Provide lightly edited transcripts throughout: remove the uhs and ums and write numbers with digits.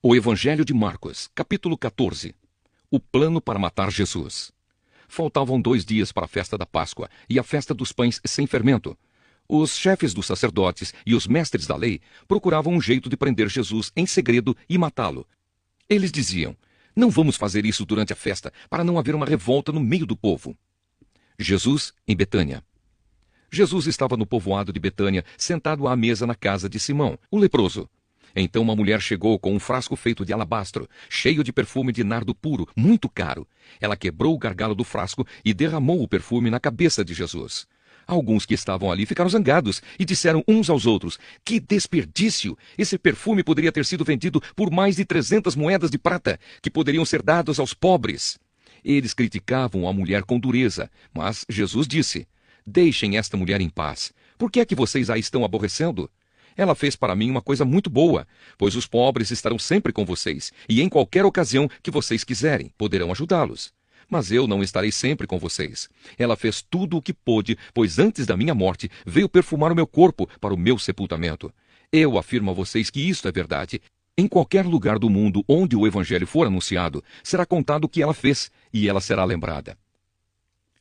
O Evangelho de Marcos, capítulo 14. O plano para matar Jesus. Faltavam 2 dias para a festa da Páscoa e a festa dos pães sem fermento. Os chefes dos sacerdotes e os mestres da lei procuravam um jeito de prender Jesus em segredo e matá-lo. Eles diziam: não vamos fazer isso durante a festa, para não haver uma revolta no meio do povo. Jesus em Betânia. Jesus estava no povoado de Betânia, sentado à mesa na casa de Simão, o leproso. Então uma mulher chegou com um frasco feito de alabastro, cheio de perfume de nardo puro, muito caro. Ela quebrou o gargalo do frasco e derramou o perfume na cabeça de Jesus. Alguns que estavam ali ficaram zangados e disseram uns aos outros: que desperdício! Esse perfume poderia ter sido vendido por mais de 300 moedas de prata, que poderiam ser dadas aos pobres. Eles criticavam a mulher com dureza, mas Jesus disse: deixem esta mulher em paz. Por que é que vocês a estão aborrecendo? Ela fez para mim uma coisa muito boa, pois os pobres estarão sempre com vocês, e em qualquer ocasião que vocês quiserem, poderão ajudá-los. Mas eu não estarei sempre com vocês. Ela fez tudo o que pôde, pois antes da minha morte veio perfumar o meu corpo para o meu sepultamento. Eu afirmo a vocês que isto é verdade. Em qualquer lugar do mundo onde o Evangelho for anunciado, será contado o que ela fez, e ela será lembrada.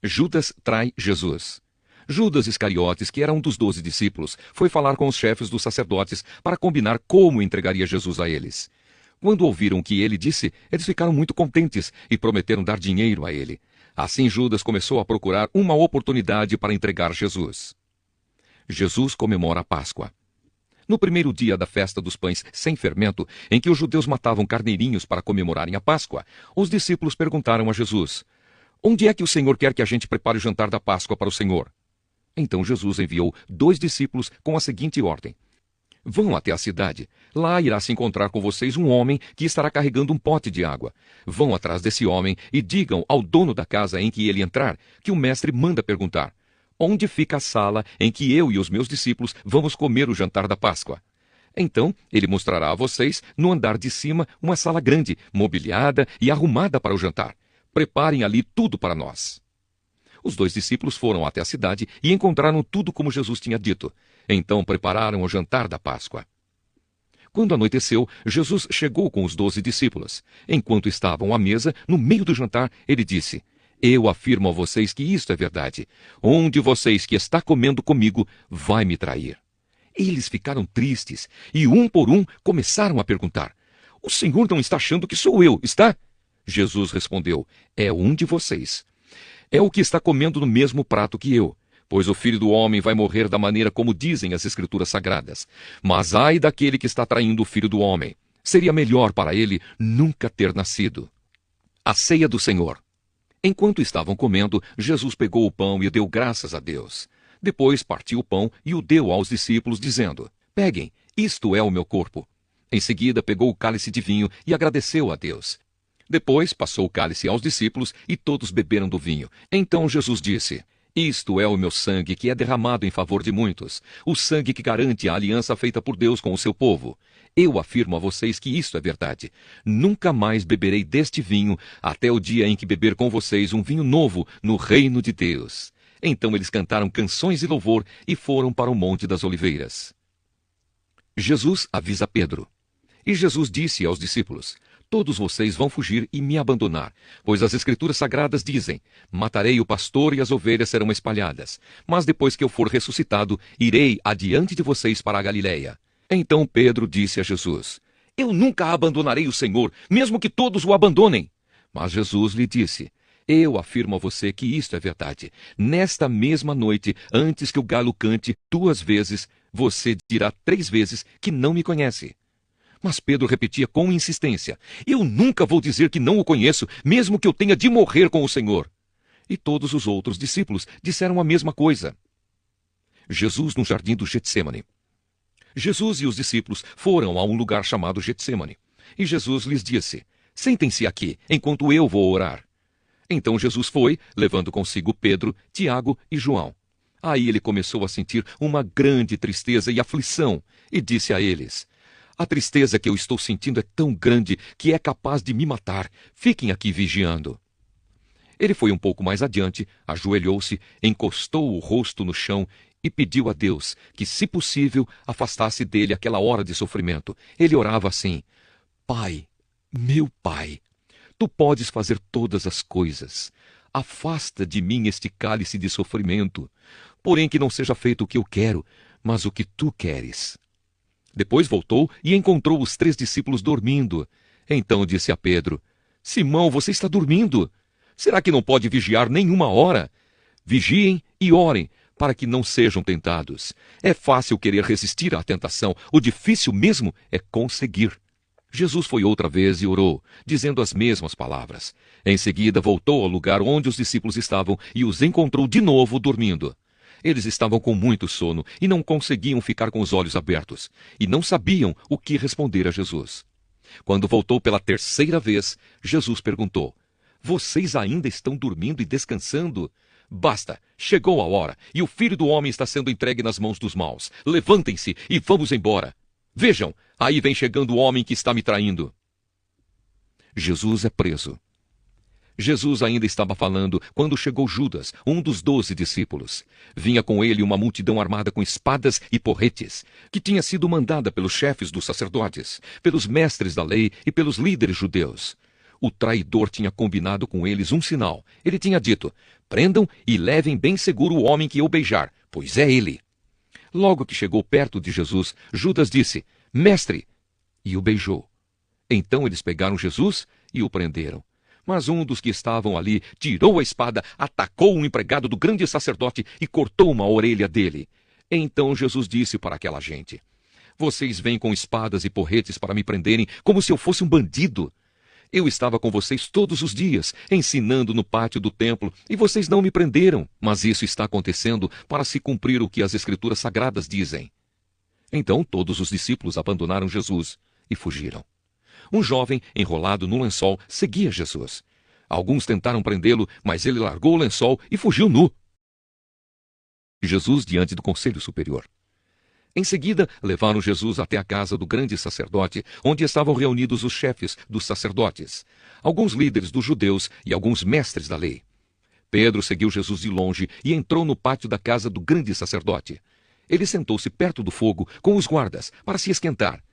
Judas trai Jesus. Judas Iscariotes, que era um dos 12 discípulos, foi falar com os chefes dos sacerdotes para combinar como entregaria Jesus a eles. Quando ouviram o que ele disse, eles ficaram muito contentes e prometeram dar dinheiro a ele. Assim Judas começou a procurar uma oportunidade para entregar Jesus. Jesus comemora a Páscoa. No primeiro dia da festa dos pães sem fermento, em que os judeus matavam carneirinhos para comemorarem a Páscoa, os discípulos perguntaram a Jesus: onde é que o Senhor quer que a gente prepare o jantar da Páscoa para o Senhor? Então Jesus enviou 2 discípulos com a seguinte ordem: vão até a cidade. Lá irá se encontrar com vocês um homem que estará carregando um pote de água. Vão atrás desse homem e digam ao dono da casa em que ele entrar que o mestre manda perguntar: onde fica a sala em que eu e os meus discípulos vamos comer o jantar da Páscoa? Então ele mostrará a vocês, no andar de cima, uma sala grande, mobiliada e arrumada para o jantar. Preparem ali tudo para nós. Os 2 discípulos foram até a cidade e encontraram tudo como Jesus tinha dito. Então prepararam o jantar da Páscoa. Quando anoiteceu, Jesus chegou com os 12 discípulos. Enquanto estavam à mesa, no meio do jantar, ele disse: eu afirmo a vocês que isto é verdade. Um de vocês que está comendo comigo vai me trair. Eles ficaram tristes e, um por um, começaram a perguntar: o Senhor não está achando que sou eu, está? Jesus respondeu: é um de vocês. É o que está comendo no mesmo prato que eu, pois o Filho do Homem vai morrer da maneira como dizem as Escrituras Sagradas. Mas ai daquele que está traindo o Filho do Homem. Seria melhor para ele nunca ter nascido. A ceia do Senhor. Enquanto estavam comendo, Jesus pegou o pão e deu graças a Deus. Depois partiu o pão e o deu aos discípulos, dizendo: peguem, isto é o meu corpo. Em seguida pegou o cálice de vinho e agradeceu a Deus. Depois passou o cálice aos discípulos e todos beberam do vinho. Então Jesus disse: isto é o meu sangue que é derramado em favor de muitos, o sangue que garante a aliança feita por Deus com o seu povo. Eu afirmo a vocês que isto é verdade. Nunca mais beberei deste vinho até o dia em que beber com vocês um vinho novo no reino de Deus. Então eles cantaram canções de louvor e foram para o Monte das Oliveiras. Jesus avisa Pedro. E Jesus disse aos discípulos: todos vocês vão fugir e me abandonar, pois as Escrituras Sagradas dizem: matarei o pastor e as ovelhas serão espalhadas. Mas depois que eu for ressuscitado, irei adiante de vocês para a Galileia. Então Pedro disse a Jesus: eu nunca abandonarei o Senhor, mesmo que todos o abandonem. Mas Jesus lhe disse: eu afirmo a você que isto é verdade. Nesta mesma noite, antes que o galo cante 2 vezes, você dirá 3 vezes que não me conhece. Mas Pedro repetia com insistência: eu nunca vou dizer que não o conheço, mesmo que eu tenha de morrer com o Senhor. E todos os outros discípulos disseram a mesma coisa. Jesus no jardim do Getsêmani. Jesus e os discípulos foram a um lugar chamado Getsêmani. E Jesus lhes disse: sentem-se aqui, enquanto eu vou orar. Então Jesus foi, levando consigo Pedro, Tiago e João. Aí ele começou a sentir uma grande tristeza e aflição, e disse a eles: a tristeza que eu estou sentindo é tão grande que é capaz de me matar. Fiquem aqui vigiando. Ele foi um pouco mais adiante, ajoelhou-se, encostou o rosto no chão e pediu a Deus que, se possível, afastasse dele aquela hora de sofrimento. Ele orava assim: Pai, meu Pai, tu podes fazer todas as coisas. Afasta de mim este cálice de sofrimento. Porém que não seja feito o que eu quero, mas o que tu queres. Depois voltou e encontrou os 3 discípulos dormindo. Então disse a Pedro: Simão, você está dormindo? Será que não pode vigiar nenhuma hora? Vigiem e orem, para que não sejam tentados. É fácil querer resistir à tentação, o difícil mesmo é conseguir. Jesus foi outra vez e orou, dizendo as mesmas palavras. Em seguida voltou ao lugar onde os discípulos estavam e os encontrou de novo dormindo. Eles estavam com muito sono e não conseguiam ficar com os olhos abertos, e não sabiam o que responder a Jesus. Quando voltou pela 3ª vez, Jesus perguntou: Vocês ainda estão dormindo e descansando? Basta, chegou a hora, e o Filho do Homem está sendo entregue nas mãos dos maus. Levantem-se e vamos embora. Vejam, aí vem chegando o homem que está me traindo. Jesus é preso. Jesus ainda estava falando quando chegou Judas, um dos 12 discípulos. Vinha com ele uma multidão armada com espadas e porretes, que tinha sido mandada pelos chefes dos sacerdotes, pelos mestres da lei e pelos líderes judeus. O traidor tinha combinado com eles um sinal. Ele tinha dito: prendam e levem bem seguro o homem que eu beijar, pois é ele. Logo que chegou perto de Jesus, Judas disse: Mestre! E o beijou. Então eles pegaram Jesus e o prenderam. Mas um dos que estavam ali tirou a espada, atacou um empregado do grande sacerdote e cortou uma orelha dele. Então Jesus disse para aquela gente: Vocês vêm com espadas e porretes para me prenderem como se eu fosse um bandido. Eu estava com vocês todos os dias, ensinando no pátio do templo, e vocês não me prenderam. Mas isso está acontecendo para se cumprir o que as Escrituras Sagradas dizem. Então todos os discípulos abandonaram Jesus e fugiram. Um jovem, enrolado no lençol, seguia Jesus. Alguns tentaram prendê-lo, mas ele largou o lençol e fugiu nu. Jesus diante do Conselho Superior. Em seguida, levaram Jesus até a casa do grande sacerdote, onde estavam reunidos os chefes dos sacerdotes, alguns líderes dos judeus e alguns mestres da lei. Pedro seguiu Jesus de longe e entrou no pátio da casa do grande sacerdote. Ele sentou-se perto do fogo com os guardas para se esquentar.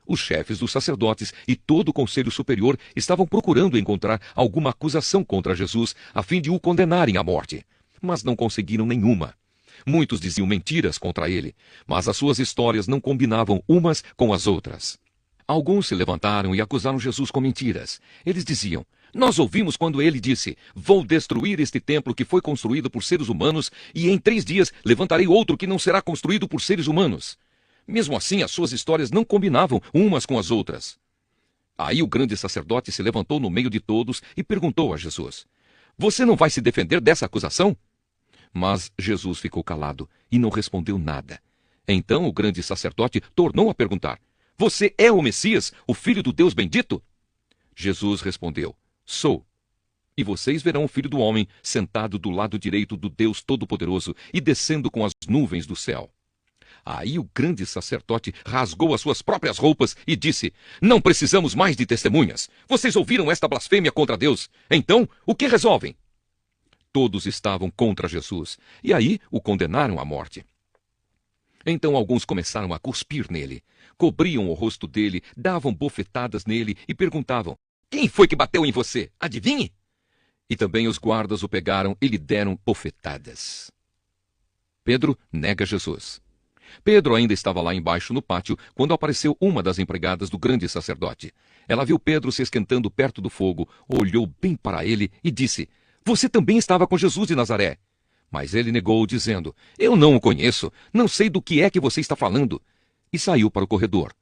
Os chefes dos sacerdotes e todo o Conselho Superior estavam procurando encontrar alguma acusação contra Jesus a fim de o condenarem à morte, mas não conseguiram nenhuma. Muitos diziam mentiras contra ele, mas as suas histórias não combinavam umas com as outras. Alguns se levantaram e acusaram Jesus com mentiras. Eles diziam: Nós ouvimos quando ele disse: Vou destruir este templo que foi construído por seres humanos e em 3 dias levantarei outro que não será construído por seres humanos. Mesmo assim, as suas histórias não combinavam umas com as outras. Aí o grande sacerdote se levantou no meio de todos e perguntou a Jesus: Você não vai se defender dessa acusação? Mas Jesus ficou calado e não respondeu nada. Então o grande sacerdote tornou a perguntar: Você é o Messias, o Filho do Deus bendito? Jesus respondeu: Sou. E vocês verão o Filho do Homem sentado do lado direito do Deus Todo-Poderoso e descendo com as nuvens do céu. Aí o grande sacerdote rasgou as suas próprias roupas e disse: Não precisamos mais de testemunhas. Vocês ouviram esta blasfêmia contra Deus. Então, o que resolvem? Todos estavam contra Jesus, e aí o condenaram à morte. Então alguns começaram a cuspir nele, cobriam o rosto dele, davam bofetadas nele e perguntavam: Quem foi que bateu em você? Adivinhe? E também os guardas o pegaram e lhe deram bofetadas. Pedro nega Jesus. Pedro ainda estava lá embaixo no pátio quando apareceu uma das empregadas do grande sacerdote. Ela viu Pedro se esquentando perto do fogo, olhou bem para ele e disse: Você também estava com Jesus de Nazaré. Mas ele negou, dizendo: Eu não o conheço, não sei do que é que você está falando. E saiu para o corredor.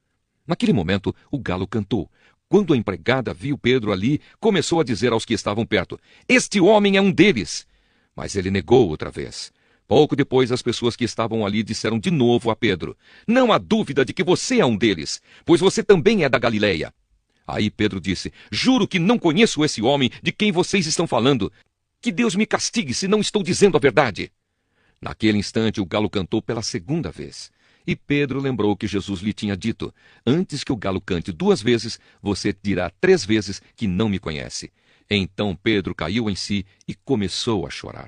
Naquele momento, o galo cantou. Quando a empregada viu Pedro ali, começou a dizer aos que estavam perto: Este homem é um deles. Mas ele negou outra vez. Pouco depois, as pessoas que estavam ali disseram de novo a Pedro: Não há dúvida de que você é um deles, pois você também é da Galileia. Aí Pedro disse: Juro que não conheço esse homem de quem vocês estão falando. Que Deus me castigue se não estou dizendo a verdade. Naquele instante, o galo cantou pela 2ª vez. E Pedro lembrou que Jesus lhe tinha dito: Antes que o galo cante 2 vezes, você dirá 3 vezes que não me conhece. Então Pedro caiu em si e começou a chorar.